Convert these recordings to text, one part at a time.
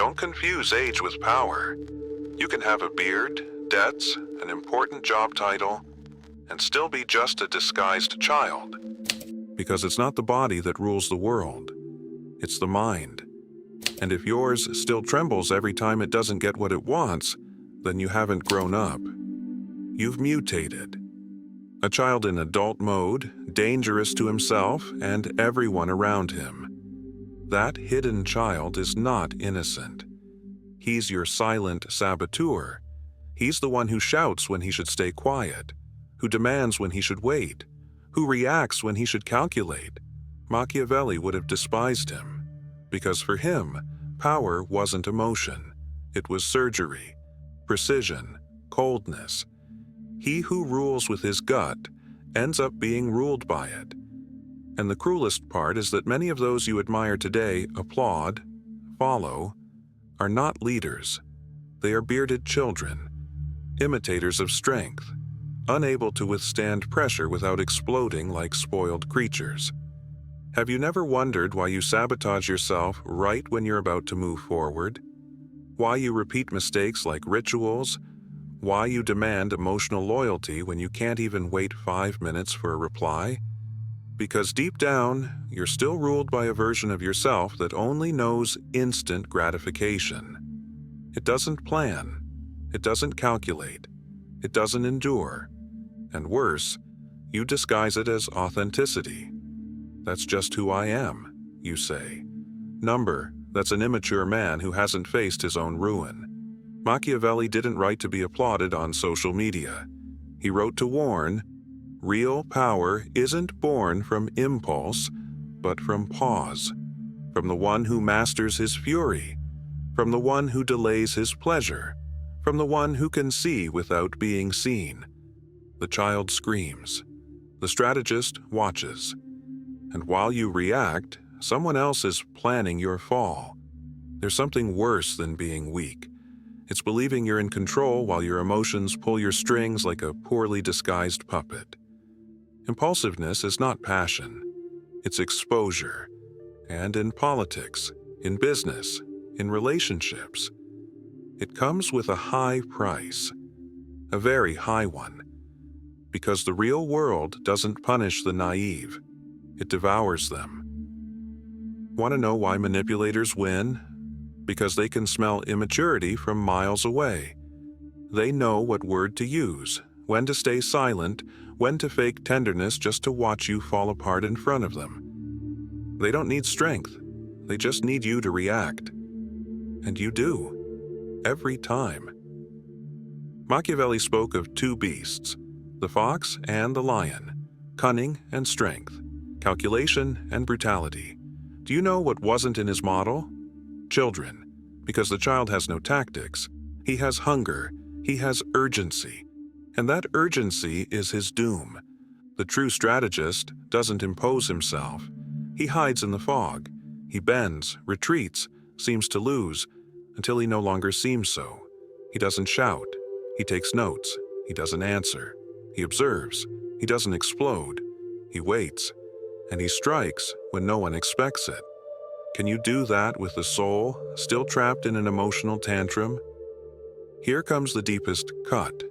Don't confuse age with power. You can have a beard, debts, an important job title, and still be just a disguised child. Because it's not the body that rules the world. It's the mind. And if yours still trembles every time it doesn't get what it wants, then you haven't grown up. You've mutated. A child in adult mode, dangerous to himself and everyone around him. That hidden child is not innocent. He's your silent saboteur. He's the one who shouts when he should stay quiet, who demands when he should wait, who reacts when he should calculate. Machiavelli would have despised him, because for him, power wasn't emotion. It was surgery, precision, coldness. He who rules with his gut ends up being ruled by it. And the cruelest part is that many of those you admire today, applaud, follow, are not leaders. They are bearded children, imitators of strength, unable to withstand pressure without exploding like spoiled creatures. Have you never wondered why you sabotage yourself right when you're about to move forward? Why you repeat mistakes like rituals? Why you demand emotional loyalty when you can't even wait 5 minutes for a reply? Because deep down, you're still ruled by a version of yourself that only knows instant gratification. It doesn't plan. It doesn't calculate. It doesn't endure. And worse, you disguise it as authenticity. That's just who I am, you say. Number, that's an immature man who hasn't faced his own ruin. Machiavelli didn't write to be applauded on social media. He wrote to warn, real power isn't born from impulse, but from pause, from the one who masters his fury, from the one who delays his pleasure, from the one who can see without being seen. The child screams. The strategist watches. And while you react, someone else is planning your fall. There's something worse than being weak. It's believing you're in control while your emotions pull your strings like a poorly disguised puppet. Impulsiveness is not passion. It's exposure. And in politics, in business, in relationships, it comes with a high price, a very high one, because the real world doesn't punish the naive. It devours them. Want to know why manipulators win? Because they can smell immaturity from miles away. They know what word to use, when to stay silent, when to fake tenderness just to watch you fall apart in front of them. They don't need strength. They just need you to react. And you do. Every time. Machiavelli spoke of two beasts, the fox and the lion, cunning and strength, calculation and brutality. Do you know what wasn't in his model? Children, because the child has no tactics. He has hunger, he has urgency, and that urgency is his doom. The true strategist doesn't impose himself. He hides in the fog. He bends, retreats, seems to lose, until he no longer seems so. He doesn't shout. He takes notes. He doesn't answer. He observes. He doesn't explode. He waits, and he strikes when no one expects it. Can you do that with the soul, still trapped in an emotional tantrum? Here comes the deepest cut.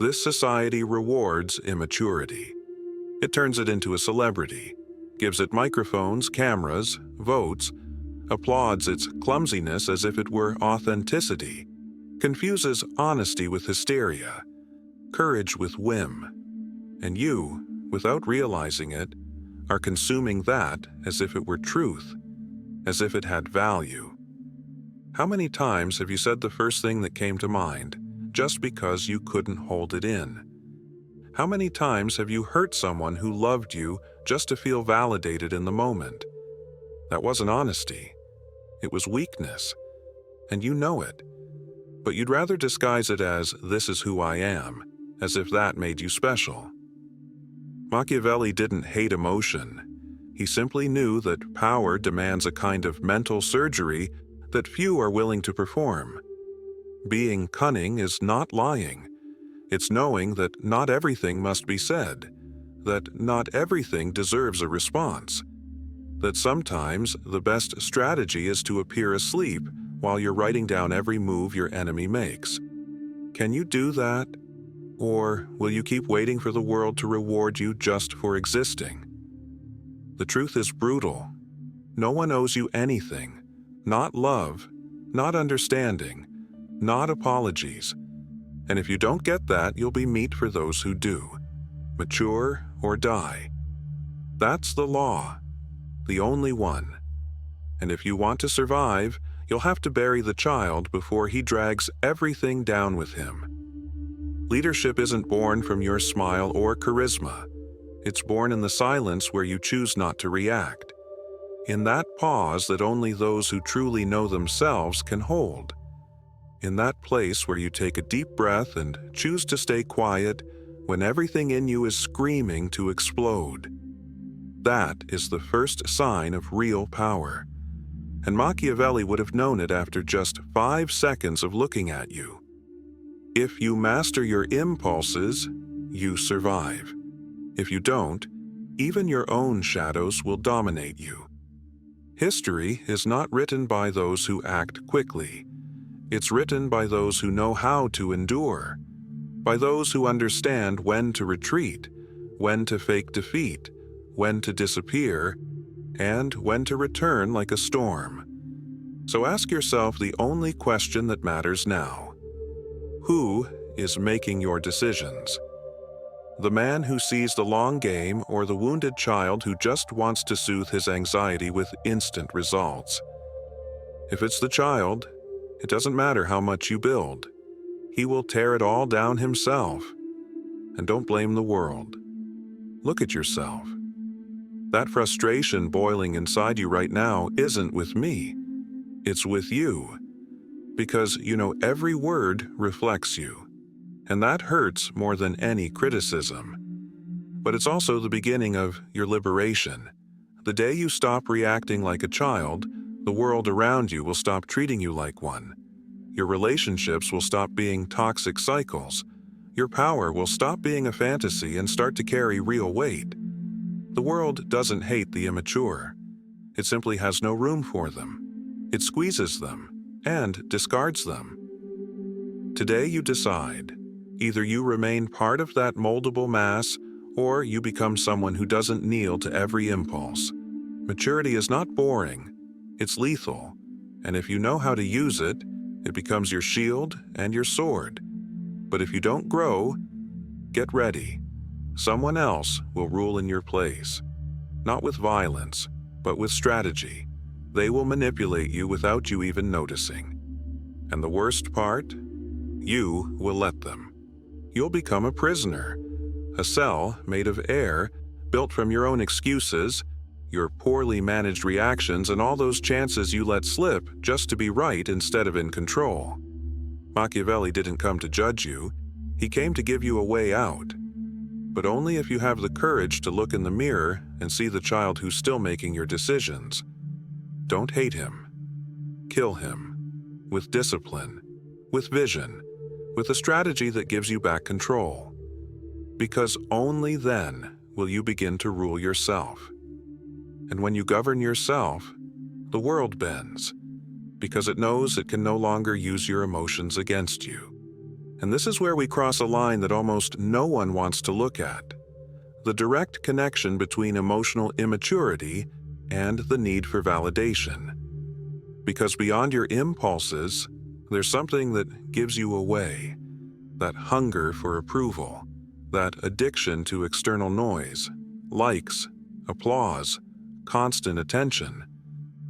This society rewards immaturity. It turns it into a celebrity, gives it microphones, cameras, votes, applauds its clumsiness as if it were authenticity, confuses honesty with hysteria, courage with whim. And you, without realizing it, are consuming that as if it were truth, as if it had value. How many times have you said the first thing that came to mind, just because you couldn't hold it in? How many times have you hurt someone who loved you just to feel validated in the moment? That wasn't honesty. It was weakness. And you know it. But you'd rather disguise it as, "This is who I am," as if that made you special. Machiavelli didn't hate emotion. He simply knew that power demands a kind of mental surgery that few are willing to perform. Being cunning is not lying. It's knowing that not everything must be said, that not everything deserves a response, that sometimes the best strategy is to appear asleep while you're writing down every move your enemy makes. Can you do that? Or will you keep waiting for the world to reward you just for existing? The truth is brutal. No one owes you anything. Not love, not understanding, not apologies. And if you don't get that, you'll be meat for those who do. Mature or die. That's the law. The only one. And if you want to survive, you'll have to bury the child before he drags everything down with him. Leadership isn't born from your smile or charisma. It's born in the silence where you choose not to react. In that pause that only those who truly know themselves can hold. In that place where you take a deep breath and choose to stay quiet when everything in you is screaming to explode. That is the first sign of real power. And Machiavelli would have known it after just 5 seconds of looking at you. If you master your impulses, you survive. If you don't, even your own shadows will dominate you. History is not written by those who act quickly. It's written by those who know how to endure, by those who understand when to retreat, when to fake defeat, when to disappear, and when to return like a storm. So ask yourself the only question that matters now. Who is making your decisions? The man who sees the long game or the wounded child who just wants to soothe his anxiety with instant results? If it's the child, it doesn't matter how much you build. He will tear it all down himself. And don't blame the world. Look at yourself. That frustration boiling inside you right now isn't with me. It's with you. Because you know every word reflects you. And that hurts more than any criticism. But it's also the beginning of your liberation. The day you stop reacting like a child, the world around you will stop treating you like one. Your relationships will stop being toxic cycles. Your power will stop being a fantasy and start to carry real weight. The world doesn't hate the immature. It simply has no room for them. It squeezes them and discards them. Today you decide. Either you remain part of that moldable mass, or you become someone who doesn't kneel to every impulse. Maturity is not boring. It's lethal. And if you know how to use it, it becomes your shield and your sword. But if you don't grow, get ready. Someone else will rule in your place. Not with violence, but with strategy. They will manipulate you without you even noticing. And the worst part? You will let them. You'll become a prisoner. A cell made of air, built from your own excuses, your poorly managed reactions, and all those chances you let slip just to be right instead of in control. Machiavelli didn't come to judge you. He came to give you a way out. But only if you have the courage to look in the mirror and see the child who's still making your decisions. Don't hate him. Kill him. With discipline. With vision. With a strategy that gives you back control. Because only then will you begin to rule yourself. And when you govern yourself, the world bends, because it knows it can no longer use your emotions against you. And this is where we cross a line that almost no one wants to look at. The direct connection between emotional immaturity and the need for validation. Because beyond your impulses, there's something that gives you away. That hunger for approval. That addiction to external noise. Likes, applause, constant attention.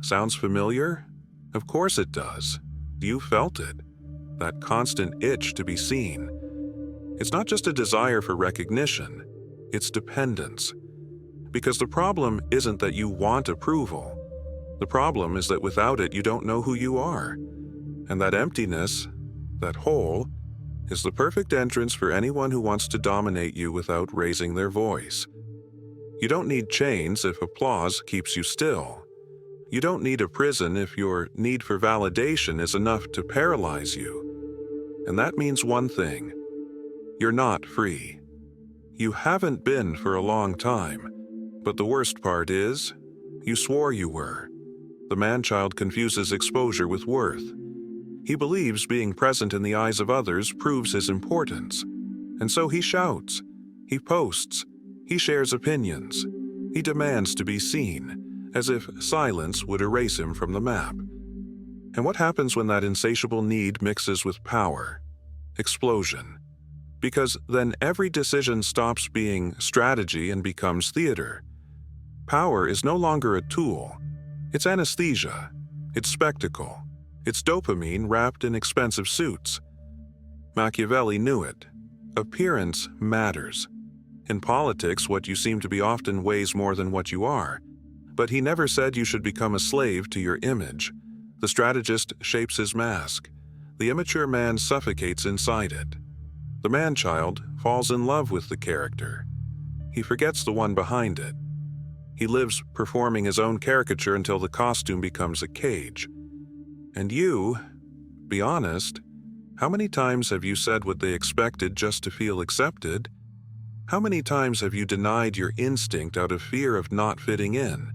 Sounds familiar? Of course it does. You felt it. That constant itch to be seen. It's not just a desire for recognition. It's dependence. Because the problem isn't that you want approval. The problem is that without it, you don't know who you are. And that emptiness, that hole, is the perfect entrance for anyone who wants to dominate you without raising their voice. You don't need chains if applause keeps you still. You don't need a prison if your need for validation is enough to paralyze you. And that means one thing. You're not free. You haven't been for a long time. But the worst part is, you swore you were. The man-child confuses exposure with worth. He believes being present in the eyes of others proves his importance. And so he shouts, he posts, he shares opinions, he demands to be seen, as if silence would erase him from the map. And what happens when that insatiable need mixes with power? Explosion. Because then every decision stops being strategy and becomes theater. Power is no longer a tool. It's anesthesia. It's spectacle. It's dopamine wrapped in expensive suits. Machiavelli knew it. Appearance matters. In politics, what you seem to be often weighs more than what you are. But he never said you should become a slave to your image. The strategist shapes his mask. The immature man suffocates inside it. The man-child falls in love with the character. He forgets the one behind it. He lives performing his own caricature until the costume becomes a cage. And you, be honest, how many times have you said what they expected just to feel accepted? How many times have you denied your instinct out of fear of not fitting in?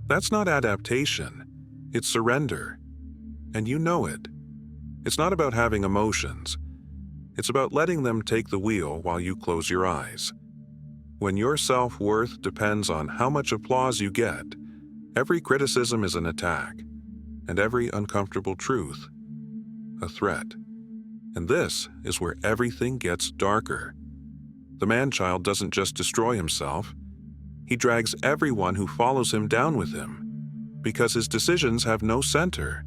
That's not adaptation. It's surrender. And you know it. It's not about having emotions. It's about letting them take the wheel while you close your eyes. When your self-worth depends on how much applause you get, every criticism is an attack, and every uncomfortable truth, a threat. And this is where everything gets darker. The man-child doesn't just destroy himself. He drags everyone who follows him down with him, because his decisions have no center.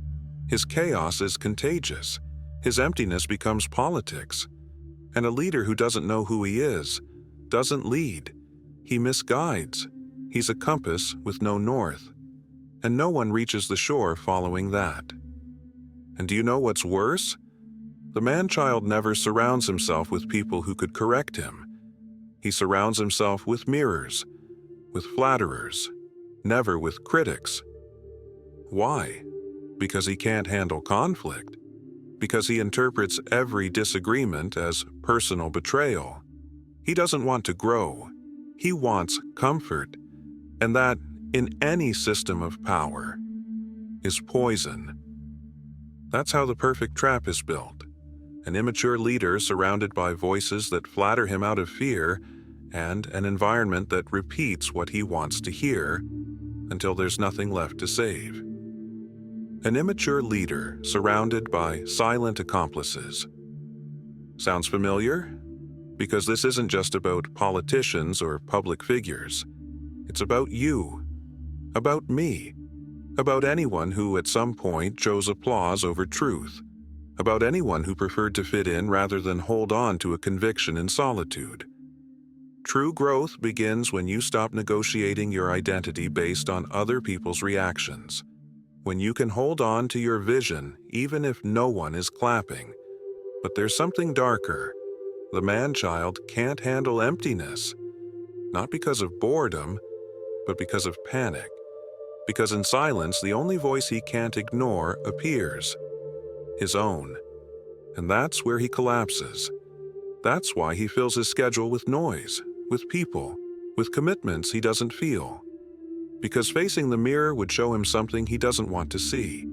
His chaos is contagious. His emptiness becomes politics. And a leader who doesn't know who he is doesn't lead. He misguides. He's a compass with no north. And no one reaches the shore following that. And do you know what's worse? The man-child never surrounds himself with people who could correct him. He surrounds himself with mirrors, with flatterers, never with critics. Why? Because he can't handle conflict. Because he interprets every disagreement as personal betrayal. He doesn't want to grow. He wants comfort. And that, in any system of power, is poison. That's how the perfect trap is built. An immature leader surrounded by voices that flatter him out of fear, and an environment that repeats what he wants to hear until there's nothing left to save. An immature leader surrounded by silent accomplices. Sounds familiar? Because this isn't just about politicians or public figures. It's about you, about me, about anyone who at some point chose applause over truth, about anyone who preferred to fit in rather than hold on to a conviction in solitude. True growth begins when you stop negotiating your identity based on other people's reactions. When you can hold on to your vision even if no one is clapping. But there's something darker. The man-child can't handle emptiness. Not because of boredom, but because of panic. Because in silence, the only voice he can't ignore appears. His own. And that's where he collapses. That's why he fills his schedule with noise, with people, with commitments he doesn't feel. Because facing the mirror would show him something he doesn't want to see.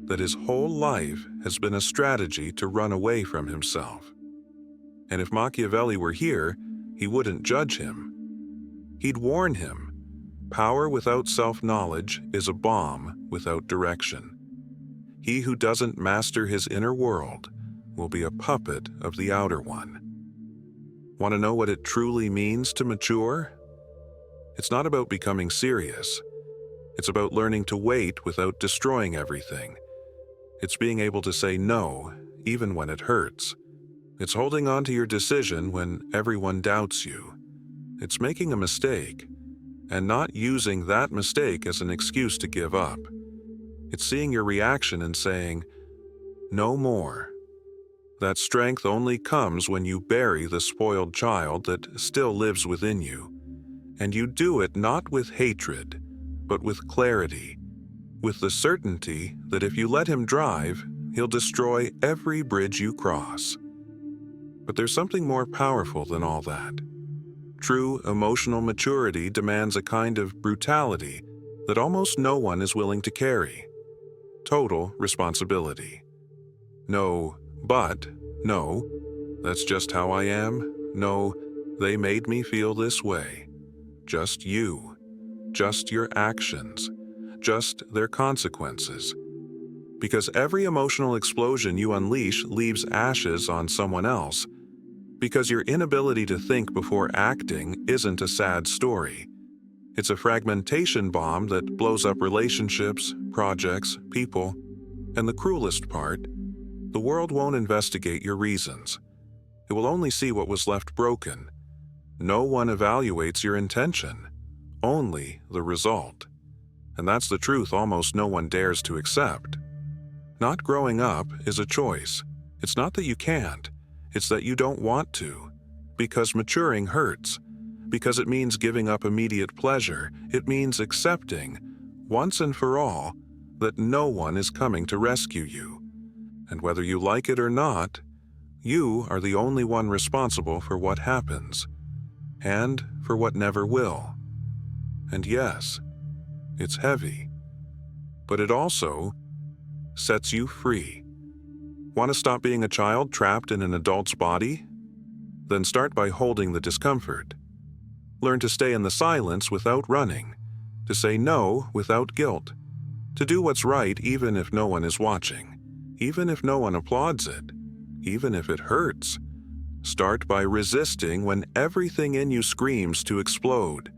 That his whole life has been a strategy to run away from himself. And if Machiavelli were here, he wouldn't judge him. He'd warn him. Power without self-knowledge is a bomb without direction. He who doesn't master his inner world will be a puppet of the outer one. Want to know what it truly means to mature? It's not about becoming serious. It's about learning to wait without destroying everything. It's being able to say no, even when it hurts. It's holding on to your decision when everyone doubts you. It's making a mistake, and not using that mistake as an excuse to give up. It's seeing your reaction and saying, "No more." That strength only comes when you bury the spoiled child that still lives within you. And you do it not with hatred, but with clarity, with the certainty that if you let him drive, he'll destroy every bridge you cross. But there's something more powerful than all that. True emotional maturity demands a kind of brutality that almost no one is willing to carry. Total responsibility. No, but, no, that's just how I am. No, they made me feel this way. Just you. Just your actions. Just their consequences. Because every emotional explosion you unleash leaves ashes on someone else. Because your inability to think before acting isn't a sad story. It's a fragmentation bomb that blows up relationships, projects, people, and the cruelest part, the world won't investigate your reasons. It will only see what was left broken. No one evaluates your intention, only the result. And that's the truth almost no one dares to accept. Not growing up is a choice. It's not that you can't, it's that you don't want to. Because maturing hurts. Because it means giving up immediate pleasure. It means accepting, once and for all, that no one is coming to rescue you. And whether you like it or not, you are the only one responsible for what happens, and for what never will. And yes, it's heavy, but it also sets you free. Want to stop being a child trapped in an adult's body? Then start by holding the discomfort. Learn to stay in the silence without running, to say no without guilt, to do what's right even if no one is watching, even if no one applauds it, even if it hurts. Start by resisting when everything in you screams to explode,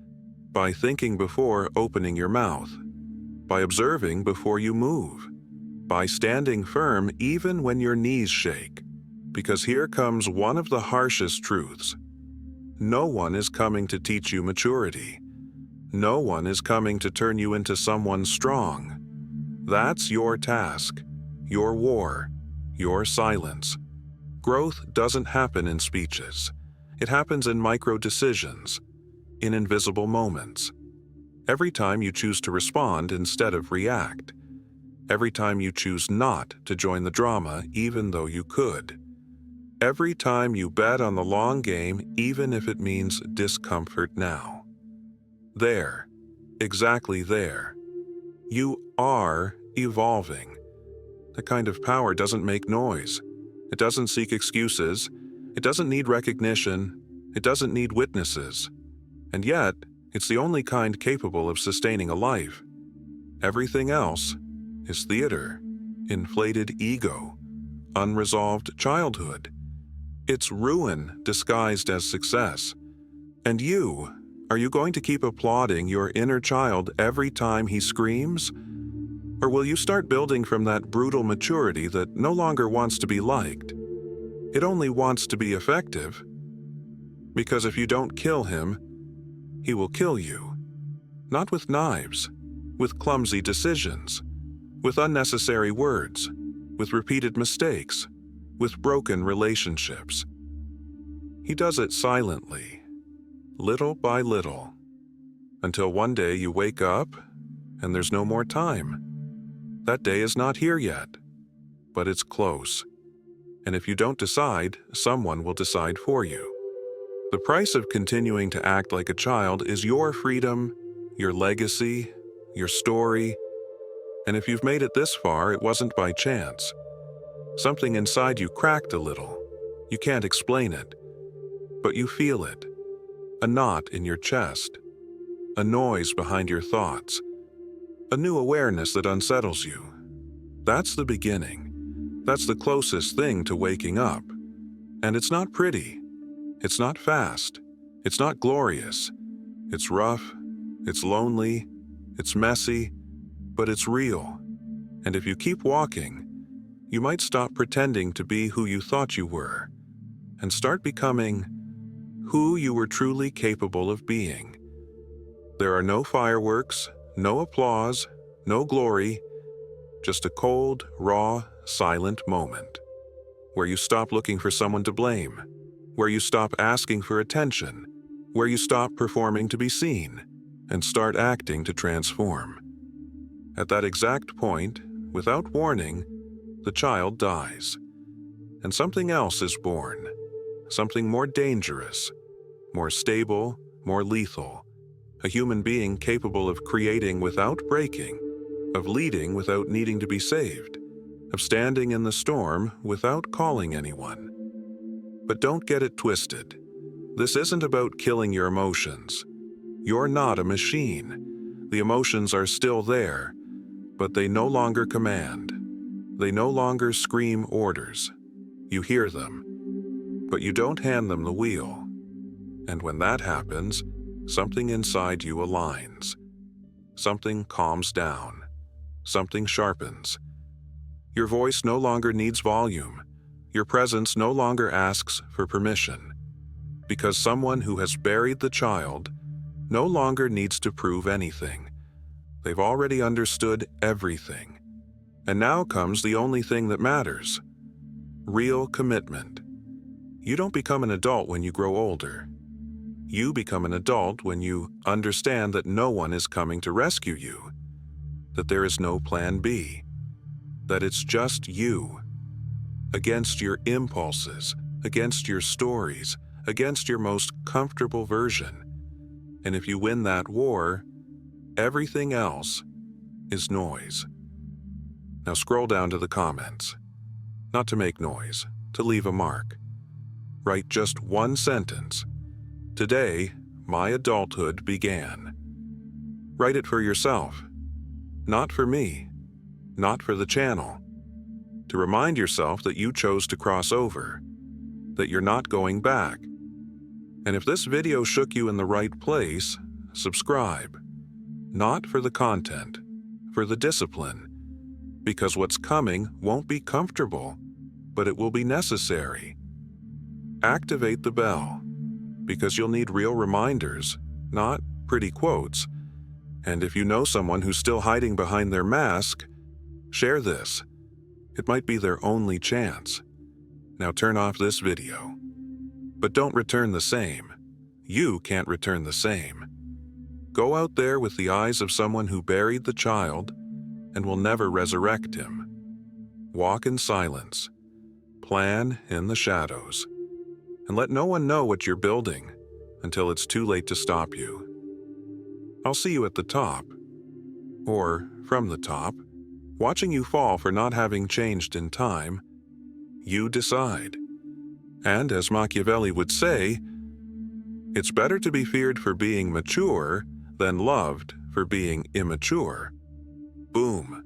by thinking before opening your mouth, by observing before you move, by standing firm even when your knees shake. Because here comes one of the harshest truths. No one is coming to teach you maturity. No one is coming to turn you into someone strong. That's your task, your war, your silence. Growth doesn't happen in speeches. It happens in micro-decisions, in invisible moments. Every time you choose to respond instead of react. Every time you choose not to join the drama even though you could. Every time you bet on the long game even if it means discomfort now. There, exactly there. You are evolving. That kind of power doesn't make noise. It doesn't seek excuses. It doesn't need recognition. It doesn't need witnesses. And yet, it's the only kind capable of sustaining a life. Everything else is theater, inflated ego, unresolved childhood. It's ruin disguised as success. And you, are you going to keep applauding your inner child every time he screams? Or will you start building from that brutal maturity that no longer wants to be liked? It only wants to be effective. Because if you don't kill him, he will kill you. Not with knives, with clumsy decisions, with unnecessary words, with repeated mistakes, with broken relationships. He does it silently, little by little, until one day you wake up and there's no more time. That day is not here yet, but it's close. And if you don't decide, someone will decide for you. The price of continuing to act like a child is your freedom, your legacy, your story. And if you've made it this far, it wasn't by chance. Something inside you cracked a little. You can't explain it, but you feel it. A knot in your chest, a noise behind your thoughts, a new awareness that unsettles you. That's the beginning. That's the closest thing to waking up. And it's not pretty. It's not fast. It's not glorious. It's rough. It's lonely. It's messy. But it's real. And if you keep walking, you might stop pretending to be who you thought you were and start becoming who you were truly capable of being. There are no fireworks, no applause, no glory, just a cold, raw, silent moment where you stop looking for someone to blame, where you stop asking for attention, where you stop performing to be seen and start acting to transform. At that exact point, without warning, the child dies, and something else is born, something more dangerous, more stable, more lethal, a human being capable of creating without breaking, of leading without needing to be saved, of standing in the storm without calling anyone. But don't get it twisted. This isn't about killing your emotions. You're not a machine. The emotions are still there, but they no longer command. They no longer scream orders. You hear them, but you don't hand them the wheel. And when that happens, something inside you aligns. Something calms down. Something sharpens. Your voice no longer needs volume. Your presence no longer asks for permission. Because someone who has buried the child no longer needs to prove anything. They've already understood everything. And now comes the only thing that matters: real commitment. You don't become an adult when you grow older. You become an adult when you understand that no one is coming to rescue you, that there is no plan B, that it's just you, against your impulses, against your stories, against your most comfortable version. And if you win that war, everything else is noise. Now scroll down to the comments. Not to make noise, to leave a mark. Write just one sentence. Today, my adulthood began. Write it for yourself. Not for me. Not for the channel. To remind yourself that you chose to cross over. That you're not going back. And if this video shook you in the right place, subscribe. Not for the content, for the discipline. Because what's coming won't be comfortable, but it will be necessary. Activate the bell, because you'll need real reminders, not pretty quotes. And if you know someone who's still hiding behind their mask, share this. It might be their only chance. Now turn off this video. But don't return the same. You can't return the same. Go out there with the eyes of someone who buried the child and will never resurrect him. Walk in silence. Plan in the shadows. And let no one know what you're building until it's too late to stop you. I'll see you at the top, or from the top, watching you fall for not having changed in time. You decide. And as Machiavelli would say, it's better to be feared for being mature than loved for being immature. Boom.